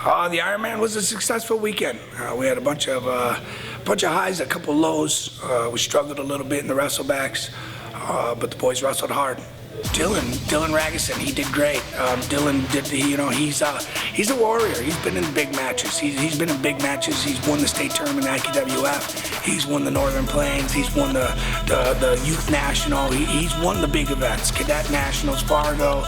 The Ironman was a successful weekend. We had a bunch of highs, a couple lows. We struggled a little bit in the wrestlebacks, but the boys wrestled hard. Dylan Ragas, he did great. Dylan did, he's a warrior. He's been in big matches. He's been in big matches. He's won the state tournament at IKWF. He's won the Northern Plains. He's won the Youth National. He's won the big events, Cadet Nationals, Fargo,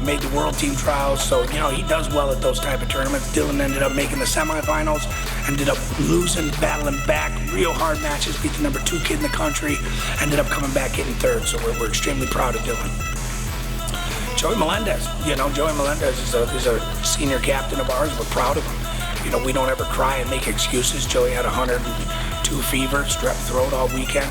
made the World Team Trials. So, he does well at those type of tournaments. Dylan ended up making the semifinals, ended up losing, battling back, real hard matches, beat the number 2 kid in the country, ended up coming back getting third. So we're extremely proud of Dylan. Joey Melendez, Joey Melendez is a senior captain of ours. We're proud of him. We don't ever cry and make excuses. Joey had 102 fever, strep throat all weekend,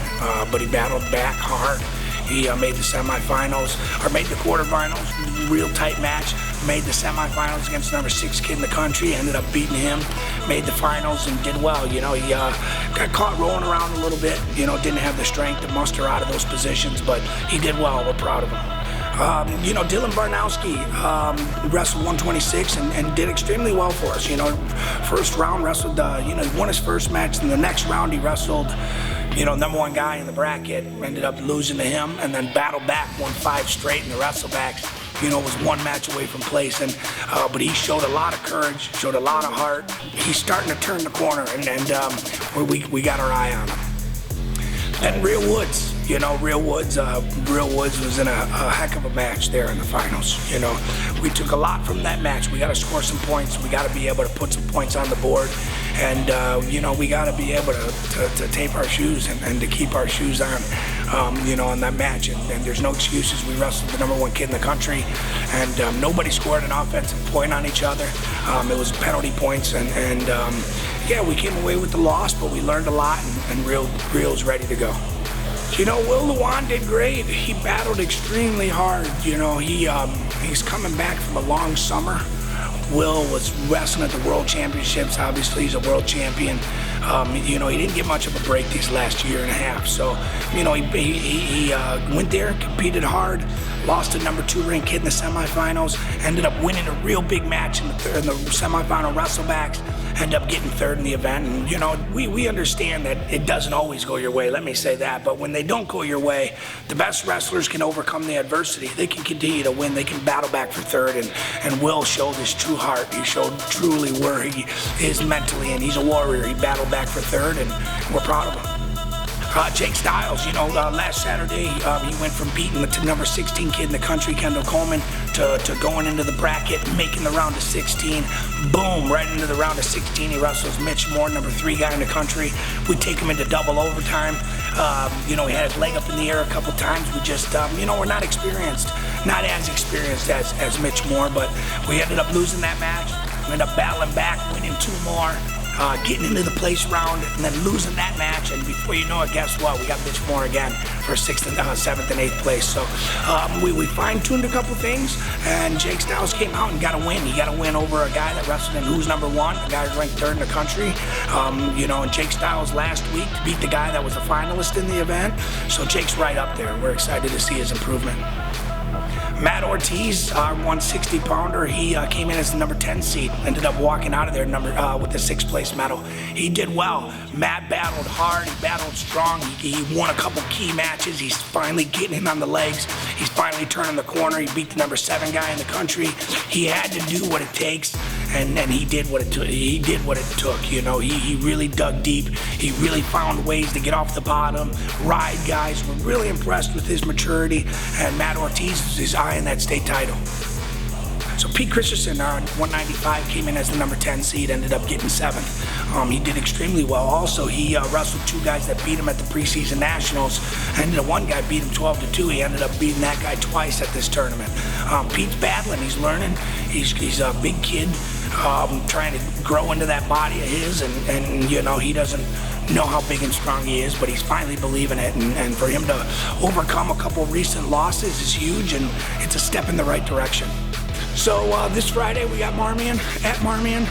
but he battled back hard. He made the semifinals, or made the quarterfinals, real tight match, made the semifinals against the number 6 kid in the country, ended up beating him, made the finals and did well. He got caught rolling around a little bit, didn't have the strength to muster out of those positions, but he did well. We're proud of him. Dylan Bartowski wrestled 126 and did extremely well for us. First round wrestled, he won his first match. In the next round, he wrestled, number 1 guy in the bracket, ended up losing to him, and then battled back, won 5 straight in the wrestlebacks. Was 1 match away from placing, but he showed a lot of courage, showed a lot of heart. He's starting to turn the corner, and we got our eye on him. And Real Woods, Real Woods was in a heck of a match there in the finals. We took a lot from that match. We got to score some points. We got to be able to put some points on the board. And, we got to be able to tape our shoes and to keep our shoes on, on that match. And there's no excuses. We wrestled the number 1 kid in the country, and nobody scored an offensive point on each other. It was penalty points, and we came away with the loss, but we learned a lot, and Real's ready to go. Luan did great. He battled extremely hard. He's coming back from a long summer. Will was wrestling at the World Championships. Obviously, he's a world champion. He didn't get much of a break these last year and a half. So, he went there, competed hard, lost to number 2 ranked kid in the semifinals, ended up winning a real big match in the semifinal wrestlebacks, ended up getting third in the event. And, we understand that it doesn't always go your way, let me say that. But when they don't go your way, the best wrestlers can overcome the adversity. They can continue to win. They can battle back for third. And Will showed his true heart. He showed truly where he is mentally, and he's a warrior. He battled back for third, and we're proud of him. Jake Stiles, last Saturday, he went from beating the number 16 kid in the country, Kendall Coleman, to going into the bracket, making the round of 16. Boom, right into the round of 16, he wrestles Mitch Moore, number 3 guy in the country. We take him into double overtime. He had his leg up in the air a couple times. We just, we're not experienced, not as experienced as Mitch Moore, but we ended up losing that match. We ended up battling back, winning 2 more. Getting into the place round, and then losing that match, and before you know it, guess what? We got Mitch Moore again for 6th and 7th and 8th place. So we fine-tuned a couple things, and Jake Stiles came out and got a win. He got a win over a guy that wrestled in who's number 1, a guy who's ranked 3rd in the country. And Jake Stiles last week beat the guy that was a finalist in the event. So Jake's right up there. We're excited to see his improvement. Matt Ortiz, our 160-pounder, he came in as the number 10 seed, ended up walking out of there with the 6th place medal. He did well. Matt battled hard, he battled strong, he won a couple key matches. He's finally getting in on the legs. He's finally turning the corner. He beat the number 7 guy in the country. He had to do what it takes, and he did what it took. He took. He really dug deep. He really found ways to get off the bottom, ride guys. We're really impressed with his maturity, and Matt Ortiz is eyeing that state title. So Pete Christensen, our 195, came in as the number 10 seed, ended up getting 7th. He did extremely well. Also, he wrestled 2 guys that beat him at the preseason nationals, and one guy beat him 12-2. He ended up beating that guy twice at this tournament. Pete's battling. He's learning. He's a big kid, trying to grow into that body of his, and he doesn't know how big and strong he is, but he's finally believing it, and for him to overcome a couple recent losses is huge, and it's a step in the right direction. So this Friday we got Marmion at Marmion,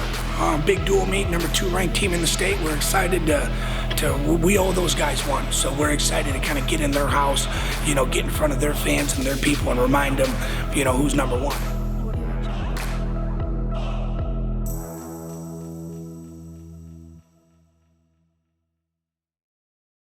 big dual meet, number 2 ranked team in the state. We're excited we owe those guys one, so we're excited to kind of get in their house, get in front of their fans and their people and remind them, who's number 1.